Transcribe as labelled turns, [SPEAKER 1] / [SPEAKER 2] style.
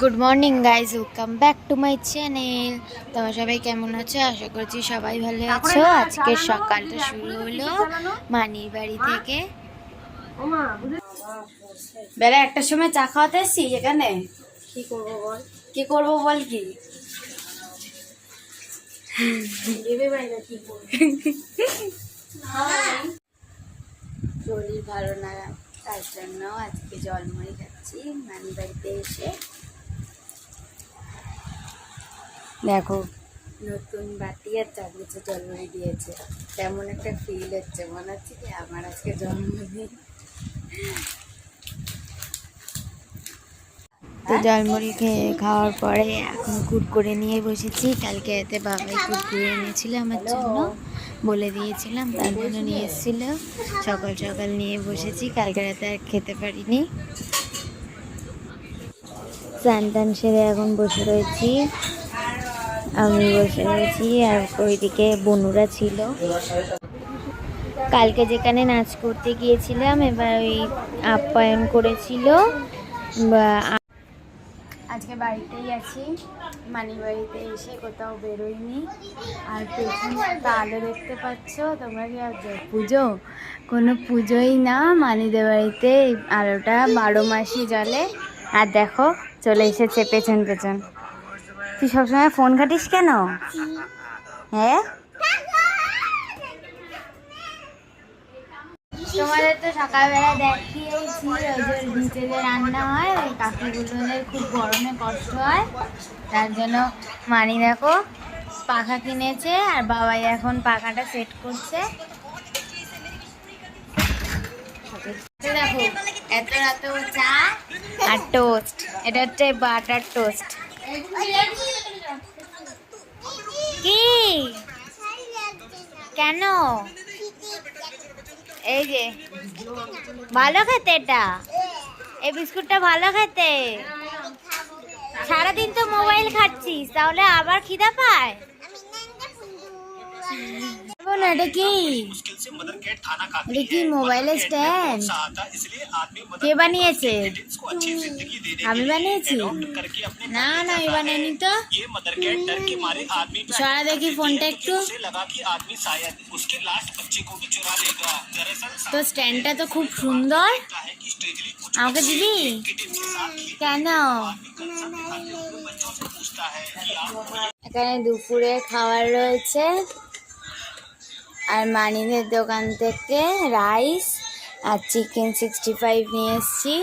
[SPEAKER 1] Good morning guys, welcome back to my channel. তোমরা সবাই কেমন আছো? আশা করছি সবাই ভালো আছো। আজকে সকালটা শুরু হলো মানির বাড়ি থেকে। বেলা একটার সময় চা খাওয়াতে এসছি এখানে। কি করবো বল? কি করবো বল? কি শরীর ভালো না, তার জন্য আজকে জলমুড়ি খাচ্ছি মানি বাড়িতে এসে। দেখো, নতুন বাটি আর চামচে জলমুড়ি দিয়েছে। তেমন একটা ফিল হচ্ছে, মনে হচ্ছে কি আমার আজকে জন্মদিন। তো জলমুড়ি খাওয়ার পরে এখন কুড়কুড়ে নিয়ে বসেছি। কালকে রাতে বাবাই কুড়কুড়ে এনেছিল আমার জন্য, বলে দিয়েছিলাম, তার জন্য নিয়ে এসেছিল। সকাল সকাল নিয়ে বসেছি, কালকে রাতে আর খেতে পারিনি। স্নান টান সেরে এখন বসে রয়েছি, আমি বসে রয়েছি। আর ওইদিকে বনুরা ছিল। কালকে যেখানে নাচ করতে গিয়েছিলাম, এবার ওই আপ্যায়ন করেছিল। আজকে বাড়িতেই আছি, মানি বাড়িতে এসে কোথাও বেরোইনি। আর পেছনে একটা আলো দেখতে পাচ্ছ তোমরা, কি আজ পুজো? কোনো পুজোই না, মানিদের বাড়িতে আলোটা 12 মাসই জ্বলে। আর দেখো চলে এসেছে পেছন পেছন। তুই সবসময় ফোন ঘাটিস কেন? হ্যাঁ, তোমাদের তো সকালবেলা দেখিয়েছি ওই যে নিচে যে রান্না হয়, ওই কাকিগুলোদের খুব গরমে কষ্ট হয়, তার জন্য মানি দেখো পাখা কিনেছে। আর বাবাই এখন পাখাটা সেট করছে। দেখো এত রাত চা আর টোস্ট, এটা হচ্ছে বাটার টোস্ট। কি কেন? এই যে ভালো খেতে, এটা এই বিস্কুটটা ভালো খেতে। সারাদিন তো মোবাইল খাচ্ছিস, তাহলে আবার খিদা পায় না? এটা কি? এটা কি মোবাইলের স্ট্যান্ড? কে বানিয়েছে? আমি বানিয়েছি? না না, আমি বানাইনি তো। সারা দেখি ফোনটা একটু। তো স্ট্যান্ডটা তো খুব সুন্দর, আমাকে দিবি? কেন? এখানে দুপুরে খাবার রয়েছে, আর মানিদের দোকান থেকে রাইস আর চিকেন 65 নিয়ে এসেছি।